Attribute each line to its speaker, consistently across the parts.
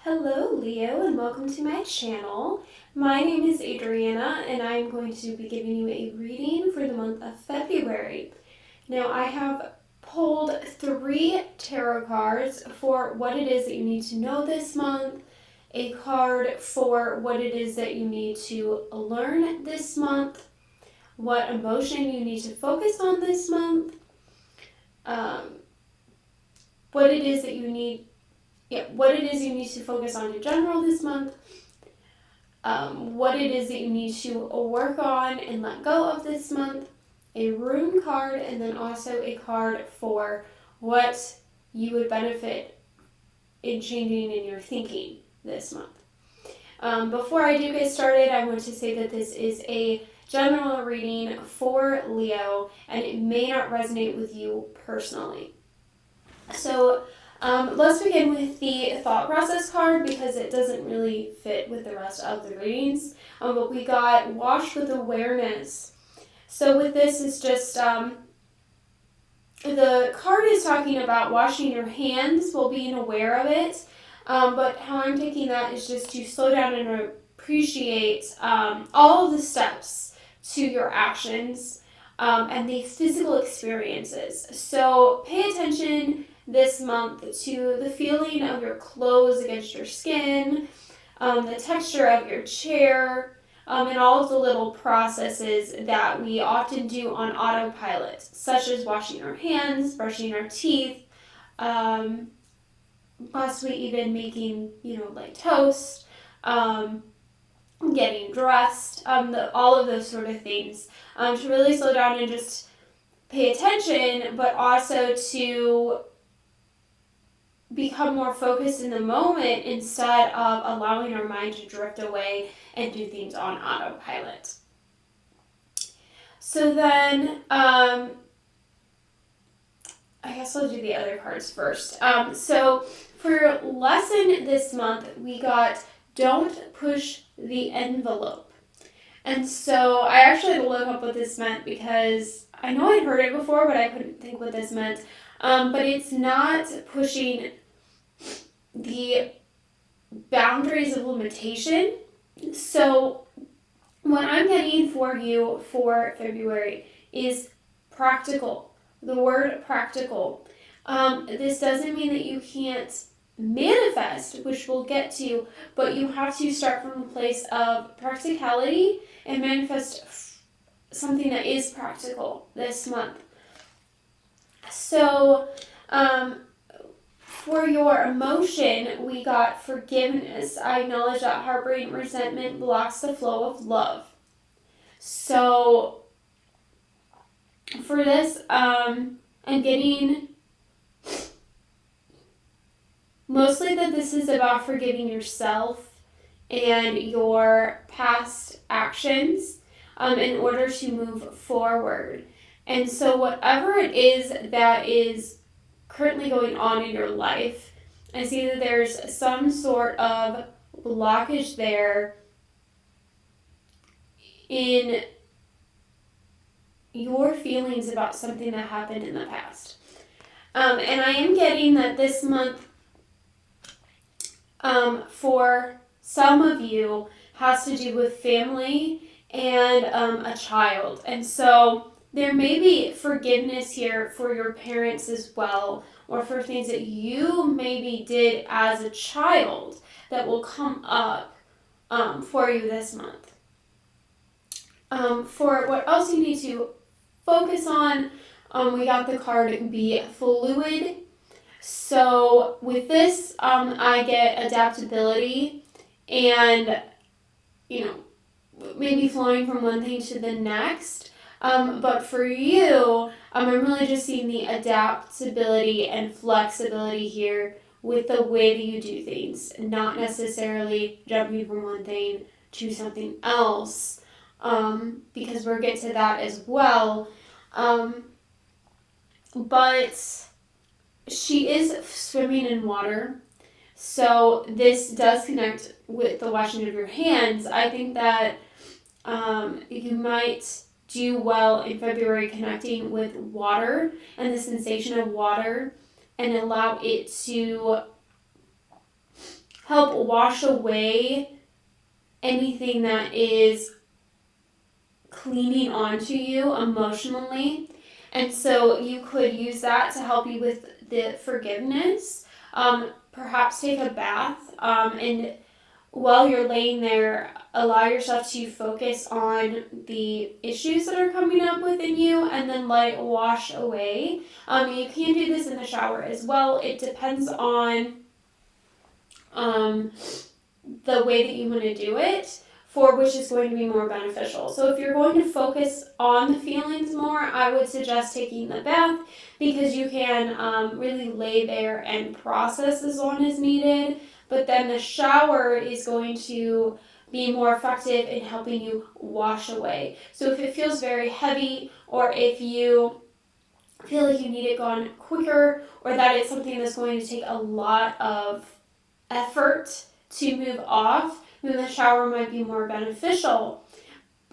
Speaker 1: Hello Leo and welcome to my channel. My name is Adriana and I'm going to be giving you a reading for the month of February. Now I have pulled 3 tarot cards for what it is that you need to know this month, a card for what it is that you need to learn this month, what emotion you need to focus on this month, what it is that you need to focus on in general this month, what it is that you need to work on and let go of this month, a rune card, and then also a card for what you would benefit in changing in your thinking this month. Before I do get started, I want to say that this is a general reading for Leo and it may not resonate with you personally. So let's begin with the thought process card because it doesn't really fit with the rest of the readings. But we got wash with awareness. So with this, it's just the card is talking about washing your hands while being aware of it. But how I'm taking that is just to slow down and appreciate all of the steps to your actions and the physical experiences. So pay attention this month to the feeling of your clothes against your skin, the texture of your chair, and all of the little processes that we often do on autopilot, such as washing our hands, brushing our teeth, possibly even making, like toast, getting dressed, all of those sort of things, to really slow down and just pay attention, but also to become more focused in the moment instead of allowing our mind to drift away and do things on autopilot. So then, I guess I'll do the other cards first. So for lesson this month, we got don't push the envelope. And so I actually had to look up what this meant because I know I'd heard it before, but I couldn't think what this meant. But it's not pushing the boundaries of limitation. So what I'm getting for you for February is practical. The word practical. This doesn't mean that you can't manifest, which we'll get to, but you have to start from a place of practicality and manifest something that is practical this month. So, for your emotion, we got forgiveness. I acknowledge that heartbreak and resentment blocks the flow of love. So, for this, I'm getting mostly that this is about forgiving yourself and your past actions in order to move forward. And so whatever it is that is currently going on in your life, I see that there's some sort of blockage there in your feelings about something that happened in the past. And I am getting that this month, for some of you, has to do with family and a child. And so there may be forgiveness here for your parents as well, or for things that you maybe did as a child that will come up for you this month. For what else you need to focus on, we got the card Be Fluid. So with this, I get adaptability and, maybe flowing from one thing to the next. But for you, I'm really just seeing the adaptability and flexibility here with the way that you do things, not necessarily jumping from one thing to something else, because we'll get to that as well. But she is swimming in water, so this does connect with the washing of your hands. I think that you might do well in February connecting with water and the sensation of water and allow it to help wash away anything that is cleaning onto you emotionally. And so you could use that to help you with the forgiveness. Perhaps take a bath, and while you're laying there, allow yourself to focus on the issues that are coming up within you and then let it wash away. You can do this in the shower as well. It depends on the way that you want to do it, for which is going to be more beneficial. So if you're going to focus on the feelings more, I would suggest taking the bath, because you can really lay there and process as long as needed. But then the shower is going to be more effective in helping you wash away. So if it feels very heavy, or if you feel like you need it gone quicker, or that it's something that's going to take a lot of effort to move off, then the shower might be more beneficial.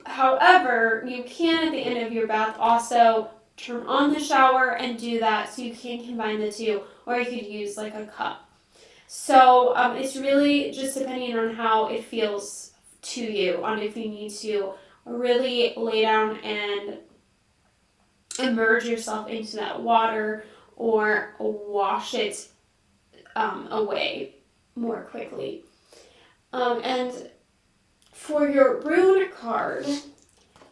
Speaker 1: However, you can at the end of your bath also turn on the shower and do that, so you can combine the two, or you could use like a cup. So it's really just depending on how it feels to you, on if you need to really lay down and immerse yourself into that water, or wash it away more quickly. And for your rune card,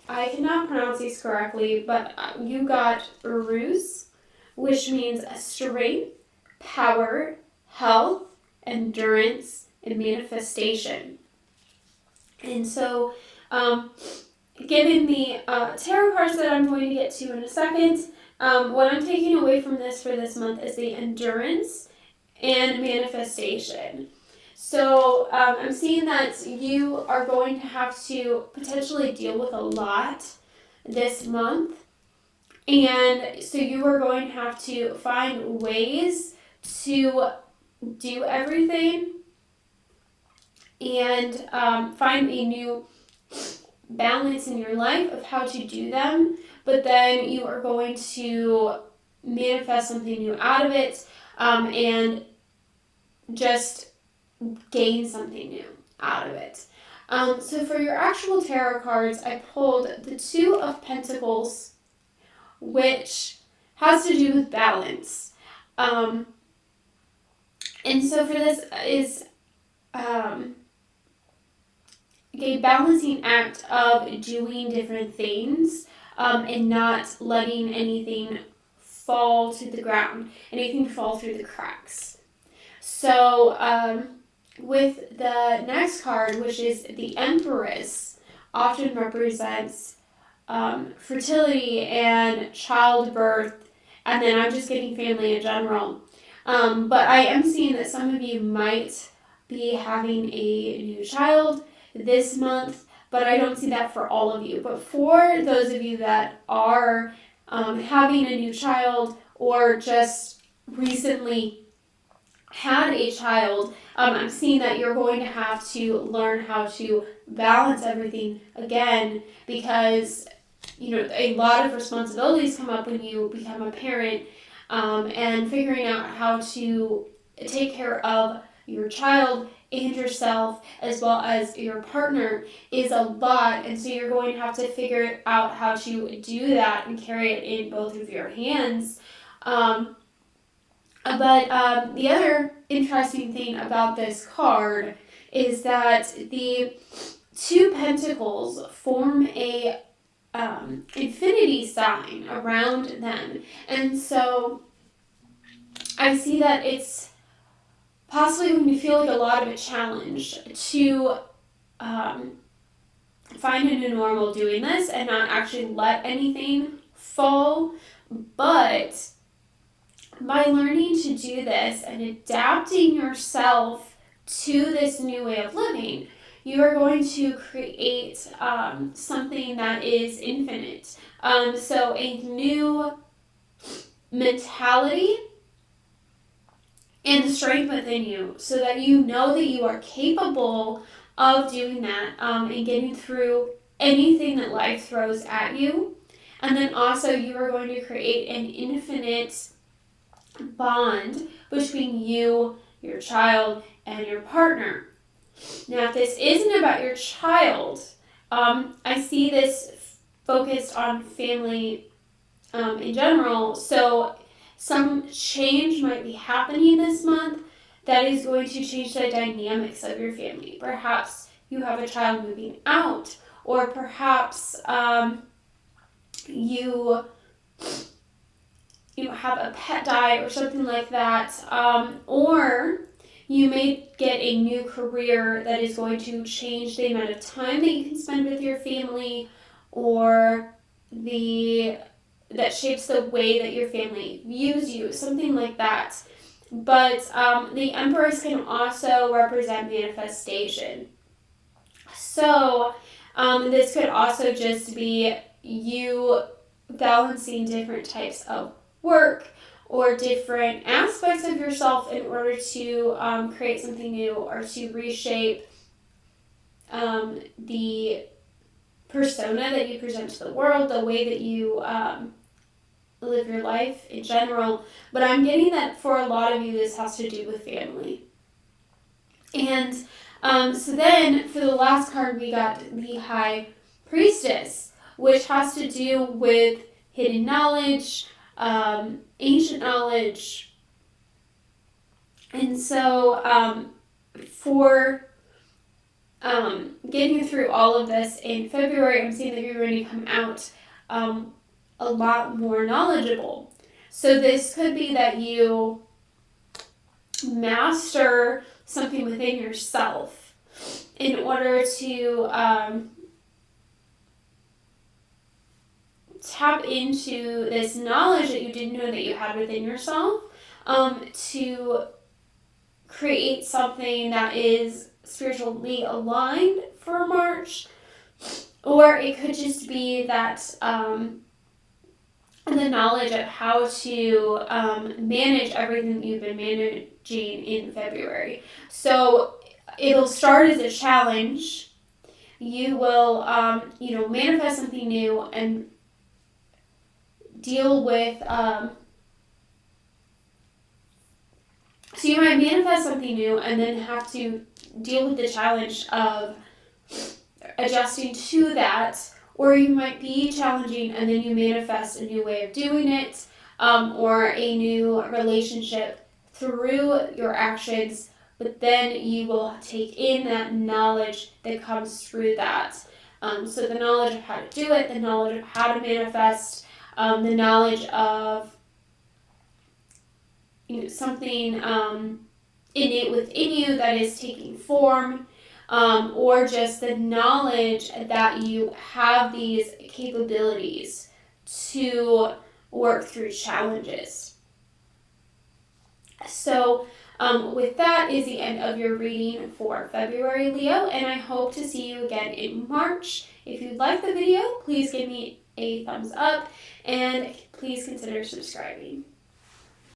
Speaker 1: I cannot pronounce these correctly, but you got Ruse, which means strength, power, health, endurance, and manifestation. And so, given the tarot cards that I'm going to get to in a second, what I'm taking away from this for this month is the endurance and manifestation. So I'm seeing that you are going to have to potentially deal with a lot this month. And so you are going to have to find ways to do everything, and find a new balance in your life of how to do them. But then you are going to manifest something new out of it, and just gain something new out of it. So for your actual tarot cards, I pulled the Two of Pentacles, which has to do with balance. And so for this is a balancing act of doing different things, and not letting anything fall to the ground, anything fall through the cracks. So with the next card, which is the Empress, often represents fertility and childbirth, and then I'm just getting family in general. But I am seeing that some of you might be having a new child this month, but I don't see that for all of you. But for those of you that are having a new child, or just recently had a child, I'm seeing that you're going to have to learn how to balance everything again, because a lot of responsibilities come up when you become a parent, and figuring out how to take care of your child and yourself as well as your partner is a lot. And so you're going to have to figure out how to do that and carry it in both of your hands. But the other interesting thing about this card is that the Two Pentacles form a infinity sign around them. And so I see that it's possibly going to feel like a lot of a challenge to find a new normal doing this and not actually let anything fall. But by learning to do this and adapting yourself to this new way of living, you are going to create something that is infinite. So a new mentality and strength within you, so that you know that you are capable of doing that, and getting through anything that life throws at you. And then also you are going to create an infinite bond between you, your child, and your partner. Now, if this isn't about your child, I see this focused on family in general. So some change might be happening this month that is going to change the dynamics of your family. Perhaps you have a child moving out, or perhaps you have a pet die or something like that, or you may get a new career that is going to change the amount of time that you can spend with your family, or that shapes the way that your family views you, something like that. But the Empress can also represent manifestation. So this could also just be you balancing different types of work or different aspects of yourself in order to create something new or to reshape the persona that you present to the world, the way that you live your life in general. But I'm getting that for a lot of you, this has to do with family. And so then for the last card, we got the High Priestess, which has to do with hidden knowledge, ancient knowledge. And so for getting through all of this in February, I'm seeing that you're going to come out a lot more knowledgeable. So this could be that you master something within yourself in order to tap into this knowledge that you didn't know that you had within yourself, to create something that is spiritually aligned for March. Or it could just be that the knowledge of how to manage everything that you've been managing in February. So it'll start as a challenge. You will, manifest something new and deal with, so you might manifest something new and then have to deal with the challenge of adjusting to that. Or you might be challenging and then you manifest a new way of doing it, or a new relationship through your actions, but then you will take in that knowledge that comes through that. So the knowledge of how to do it, the knowledge of how to manifest, the knowledge of something innate within you that is taking form, or just the knowledge that you have these capabilities to work through challenges. So with that is the end of your reading for February, Leo, and I hope to see you again in March. If you like the video, please give me a thumbs up and please consider subscribing.